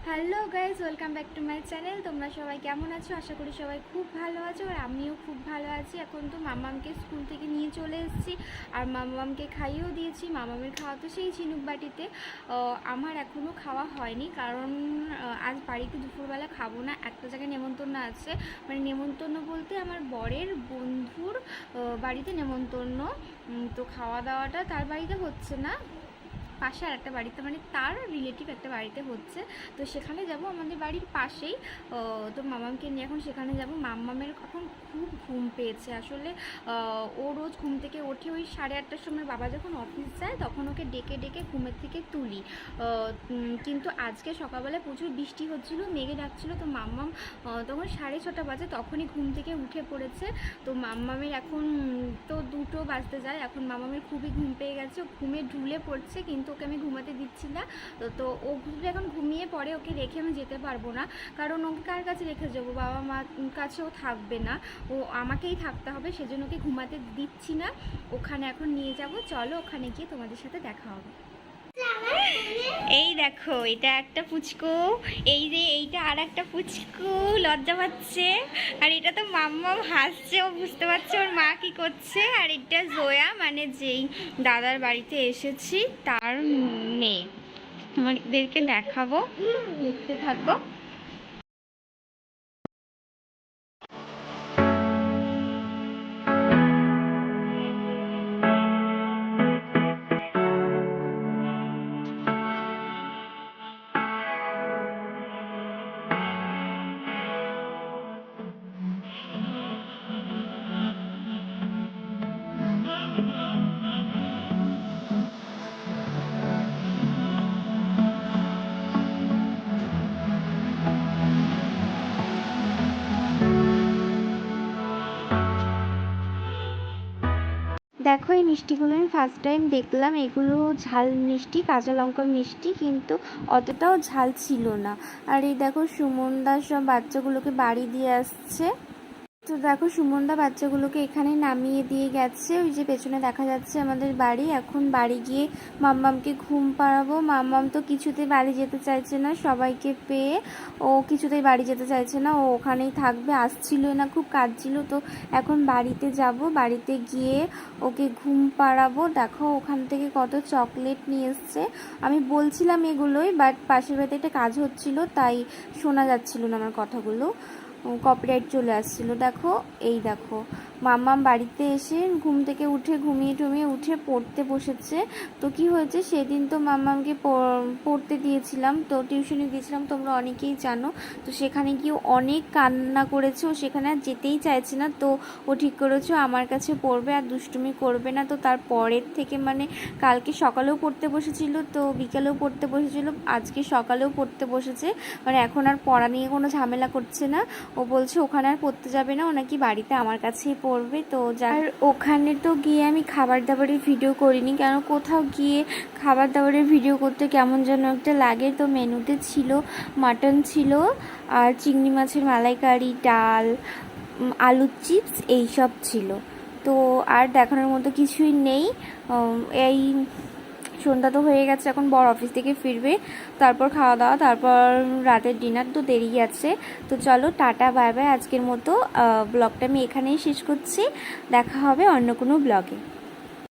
Hello guys, welcome back to my channel. তোমরা সবাই কেমন আছো? আশা করি সবাই খুব ভালো আছো, আর আমিও খুব ভালো আছি। এখন তো মামামকে স্কুল থেকে নিয়ে চলে এসেছি, আর মামামকে খাইয়েও দিয়েছি। মামামের খাওয়া তো সেই ঝিনুক বাটিতে। আমার এখনও খাওয়া হয়নি, কারণ আজ বাড়িতে দুপুরবেলা খাবো না। একটা জায়গায় নেমন্তন্ন আছে, মানে নেমন্তন্ন বলতে আমার বরের বন্ধুর বাড়িতে নেমন্তন্ন। তো খাওয়া দাওয়াটা তার বাড়িতে হচ্ছে না, পাশে আর একটা বাড়িতে, মানে তার রিলেটিভ একটা বাড়িতে হচ্ছে। তো সেখানে যাব, আমাদের বাড়ির পাশেই। তো মামামকে নিয়ে এখন সেখানে যাব। মামামের এখন খুব ঘুম পেয়েছে আসলে। ও রোজ ঘুম থেকে ওঠে ওই 8:30টার সময়, বাবা যখন অফিস যায় তখন ওকে ডেকে ডেকে ঘুমের থেকে তুলি। কিন্তু আজকে সকালবেলায় প্রচুর বৃষ্টি হচ্ছিলো, মেঘে ডাকছিলো। তো মাম্মাম তখন 6:30 বাজে, তখনই ঘুম থেকে উঠে পড়েছে। তো মাম্মামের এখন তো 2টো বাজতে যায়। এখন মামামের খুবই ঘুম পেয়ে গেছে, ঘুমে ঢুলে পড়ছে, কিন্তু ওকে আমি ঘুমাতে দিচ্ছি না। তো ও এখন ঘুমিয়ে পড়ে, ওকে রেখে আমি যেতে পারবো না, কারণ ওকে কার কাছে রেখে যাবো? বাবা মার কাছেও থাকবে না, ও আমাকেই থাকতে হবে। সেজন্য ওকে ঘুমাতে দিচ্ছি না, ওখানে এখন নিয়ে যাব। চলো, ওখানে গিয়ে তোমাদের সাথে দেখা হবে। এই দেখো, এটা একটা পুচকু, এই যে এইটা আর একটা পুচকু লজ্জা পাচ্ছে, আর এটা তো মাম্মাম হাসছে, ও বুঝতে পারছে ওর মা কি করছে। আর এটা জোয়া, মানে যেই দাদার বাড়িতে এসেছি তার মেয়ে। আমাদেরকে দেখাবো, দেখতে থাকো। দেখো, এই মিষ্টিগুলো আমি ফার্স্ট টাইম দেখলাম। এগুলো ঝাল মিষ্টি, কাঁচা লঙ্কা মিষ্টি, কিন্তু অতটাও ঝাল ছিল না। আর এই দেখো, সুমন দাস সব বাচ্চাগুলোকে বাড়ি দিয়ে আসছে। তো দেখো, সুমনদা বাচ্চাগুলোকে এখানে নামিয়ে দিয়ে গেছে। ওই যে পেছনে দেখা যাচ্ছে আমাদের বাড়ি। এখন বাড়ি গিয়ে মাম্মামকে ঘুম পাড়াবো। মাম্মাম তো কিছুতেই বাড়ি যেতে চাইছে না, সবাইকে পেয়ে ও কিছুতেই বাড়ি যেতে চাইছে না, ও ওখানেই থাকবে। আসছিল না, খুব কাঁদছিল। তো এখন বাড়িতে যাব, বাড়িতে গিয়ে ওকে ঘুম পাড়াবো। দেখো, ওখান থেকে কত চকলেট নিয়ে এসছে। আমি বলছিলাম এগুলোই, বাট পাশের বাড়িতে একটা কাজ হচ্ছিল, তাই শোনা যাচ্ছিল না আমার কথাগুলো, কপিরাইট চলে আসছিলো। দেখো, এই দেখো, মাম্মাম বাড়িতে এসে ঘুম থেকে উঠে ঘুমিয়ে টুমিয়ে উঠে পড়তে বসেছে। তো কি হয়েছে, সেদিন তো মাম্মামকে পড়তে দিয়েছিলাম, তো টিউশনি দিয়েছিলাম, তোমরা অনেকেই জানো। তো সেখানে গিয়ে অনেক কান্না করেছে, ও সেখানে আর যেতেই চাইছে না। তো ও ঠিক করেছে আমার কাছে পড়বে, আর দুষ্টুমি করবে না। তো তার পরের থেকে, মানে কালকে সকালেও পড়তে বসেছিল, তো বিকেলেও পড়তে বসেছিল, আজকে সকালেও পড়তে বসেছে। মানে এখন আর পড়া নিয়ে কোনো ঝামেলা করছে না। ও বলছে ওখানে আর পড়তে যাবে না, ও নাকি বাড়িতে আমার কাছেই পড়বে। তো আর ওখানে তো গিয়ে আমি খাবার দাবারের ভিডিও করিনি, কেন কোথাও গিয়ে খাবার দাবারের ভিডিও করতে কেমন যেন একটা লাগে। তো মেনুতে ছিল মাটন ছিল, আর চিংড়ি মাছের মালাইকারি, ডাল, আলুর চিপস, এইসব ছিল। তো আর দেখানোর মতো কিছুই নেই। এই সন্ধ্যা তো হয়ে গেছে, এখন বড় অফিস থেকে ফিরবে, তারপর খাওয়া দাওয়া, তারপর রাতের ডিনার, তো দেরি আছে। তো চলো, টাটা বাই বাই। আজকের মতো ব্লগটা আমি এখানেই শেষ করছি, দেখা হবে অন্য কোনো ব্লগে।